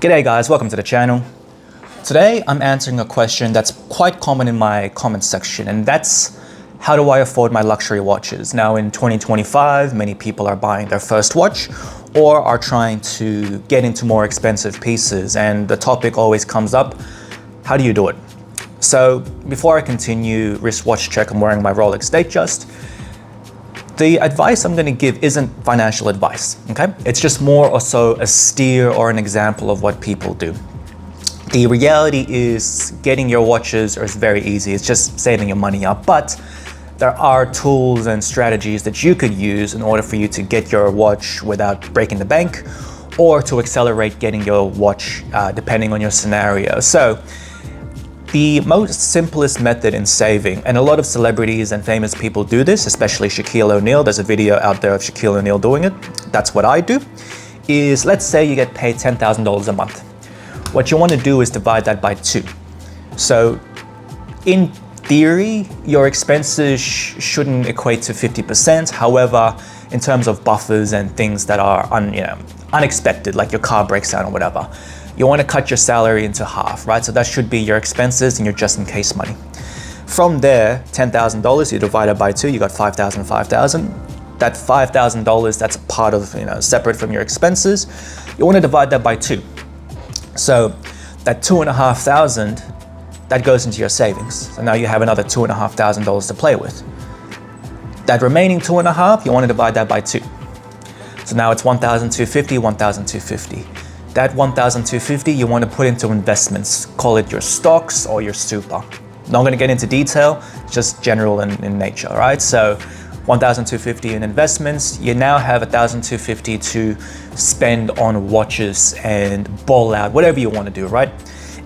G'day guys, welcome to the channel. Today I'm answering a question that's quite common in my comment section, and that's how do I afford my luxury watches? Now in 2025, many people are buying their first watch or are trying to get into more expensive pieces, and the topic always comes up, how do you do it? So before I continue, wristwatch check, I'm wearing my Rolex Datejust. The advice I'm going to give isn't financial advice, okay? It's just more or so a steer or an example of what people do. The reality is getting your watches is very easy. It's just saving your money up, but there are tools and strategies that you could use in order for you to get your watch without breaking the bank or to accelerate getting your watch depending on your scenario. So the most simplest method in saving, and a lot of celebrities and famous people do this, especially Shaquille O'Neal, there's a video out there of Shaquille O'Neal doing it, that's what I do, is let's say you get paid $10,000 a month. What you want to do is divide that by 2. So in theory, your expenses shouldn't equate to 50%. However, in terms of buffers and things that are unexpected, like your car breaks down or whatever, you want to cut your salary into half, right? So that should be your expenses and your just in case money. From there, $10,000, you divide it by 2, you got $5,000, $5,000. That $5,000, that's part of, separate from your expenses. You want to divide that by 2. So that $2,500, that goes into your savings. So now you have another $2,500 to play with. That remaining $2,500, you want to divide that by 2. So now it's $1,250, $1,250. That $1,250 you want to put into investments. Call it your stocks or your super. Not going to get into detail, just general in nature, right? So $1,250 in investments, you now have $1,250 to spend on watches and ball out, whatever you want to do, right?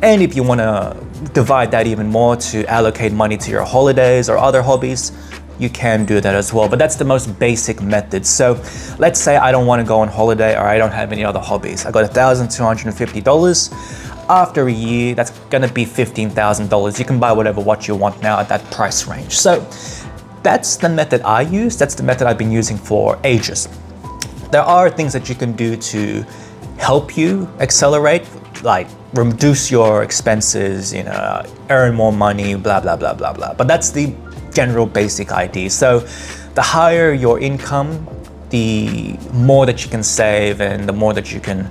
And if you want to divide that even more to allocate money to your holidays or other hobbies, you can do that as well, but that's the most basic method. So let's say I don't want to go on holiday or I don't have any other hobbies. I got $1,250. After a year, that's gonna be $15,000. You can buy whatever watch you want now at that price range. So that's the method I use. That's the method I've been using for ages. There are things that you can do to help you accelerate, like reduce your expenses, earn more money, blah, blah, blah, blah, blah. But that's the general basic idea. So the higher your income, the more that you can save and the more that you can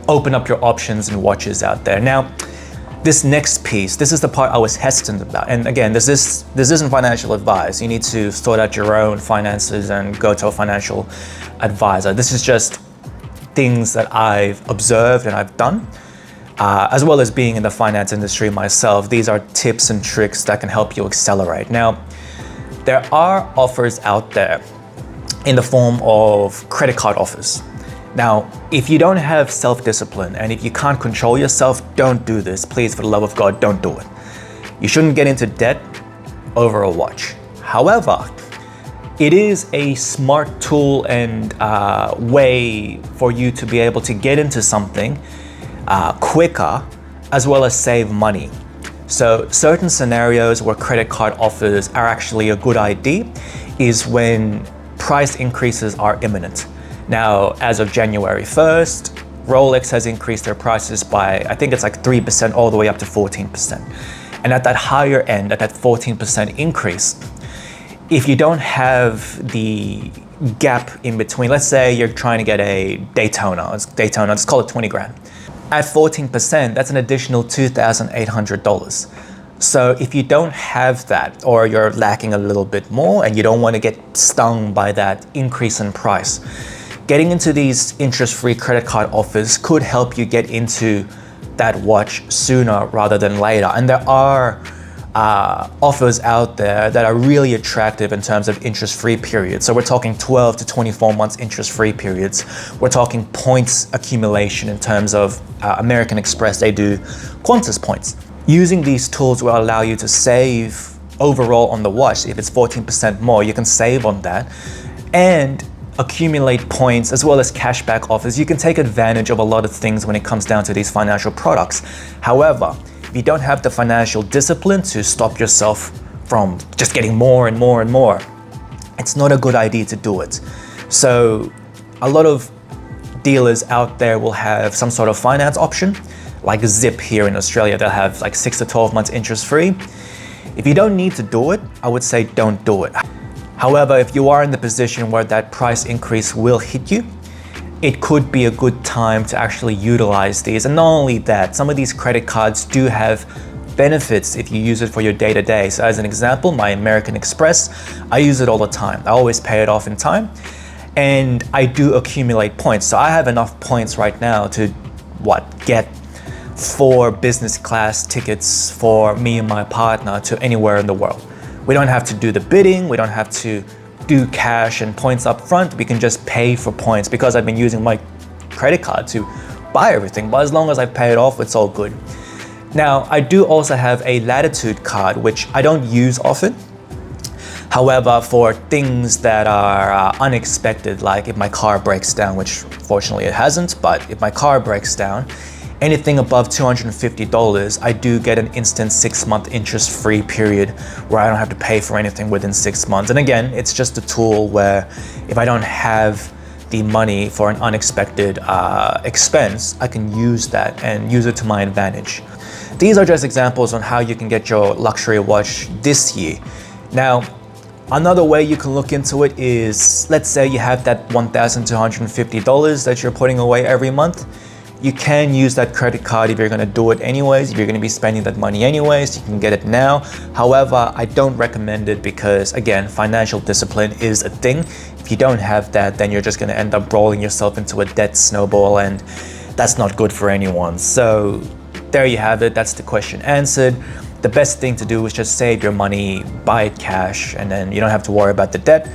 open up your options and watches out there. Now, this next piece, this is the part I was hesitant about. And again, this isn't financial advice. You need to sort out your own finances and go to a financial advisor. This is just things that I've observed and I've done. As well as being in the finance industry myself, these are tips and tricks that can help you accelerate. Now, there are offers out there in the form of credit card offers. Now, if you don't have self-discipline and if you can't control yourself, don't do this. Please, for the love of God, don't do it. You shouldn't get into debt over a watch. However, it is a smart tool and way for you to be able to get into something quicker, as well as save money. So certain scenarios where credit card offers are actually a good idea is when price increases are imminent. Now, as of January 1st, Rolex has increased their prices by, I think it's like 3% all the way up to 14%. And at that higher end, at that 14% increase, if you don't have the gap in between, let's say you're trying to get a Daytona, let's call it 20 grand. At 14%, that's an additional $2,800. So if you don't have that, or you're lacking a little bit more and you don't want to get stung by that increase in price, getting into these interest-free credit card offers could help you get into that watch sooner rather than later. And there are offers out there that are really attractive in terms of interest-free periods. So we're talking 12 to 24 months interest-free periods. We're talking points accumulation in terms of American Express, they do Qantas points. Using these tools will allow you to save overall on the watch. If it's 14% more, you can save on that and accumulate points as well as cashback offers. You can take advantage of a lot of things when it comes down to these financial products. However, if you don't have the financial discipline to stop yourself from just getting more and more and more, it's not a good idea to do it. So a lot of dealers out there will have some sort of finance option, like Zip here in Australia. They'll have like 6 to 12 months interest free. If you don't need to do it, I would say don't do it. However, if you are in the position where that price increase will hit you, it could be a good time to actually utilize these. And not only that, some of these credit cards do have benefits if you use it for your day-to-day. So as an example, my American Express, I use it all the time. I always pay it off in time, and I do accumulate points. So I have enough points right now to get 4 business class tickets for me and my partner to anywhere in the world. We don't have to do the bidding, we don't have to do cash and points up front. We can just pay for points because I've been using my credit card to buy everything, but as long as I pay it off, it's all good. Now, I do also have a Latitude card, which I don't use often. However, for things that are unexpected, like if my car breaks down, which fortunately it hasn't, but if my car breaks down, anything above $250, I do get an instant 6-month interest-free period where I don't have to pay for anything within 6 months. And again, it's just a tool where if I don't have the money for an unexpected expense, I can use that and use it to my advantage. These are just examples on how you can get your luxury watch this year. Now, another way you can look into it is, let's say you have that $1,250 that you're putting away every month. You can use that credit card if you're gonna do it anyways. If you're gonna be spending that money anyways, you can get it now. However, I don't recommend it because, again, financial discipline is a thing. If you don't have that, then you're just gonna end up rolling yourself into a debt snowball, and that's not good for anyone. So there you have it, that's the question answered. The best thing to do is just save your money, buy it cash, and then you don't have to worry about the debt.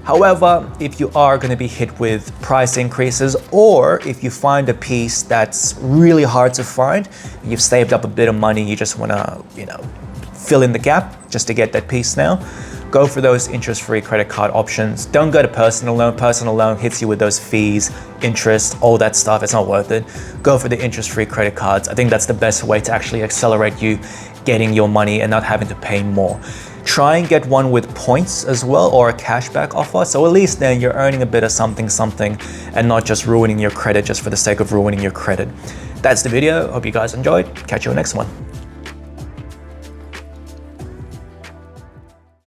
However, if you are going to be hit with price increases, or if you find a piece that's really hard to find, you've saved up a bit of money, you just want to, fill in the gap just to get that piece now, go for those interest-free credit card options. Don't go to personal loan. Personal loan hits you with those fees, interest, all that stuff. It's not worth it. Go for the interest-free credit cards. I think that's the best way to actually accelerate you getting your money and not having to pay more. Try and get one with points as well, or a cashback offer. So at least then you're earning a bit of something and not just ruining your credit just for the sake of ruining your credit. That's the video. Hope you guys enjoyed. Catch you in the next one.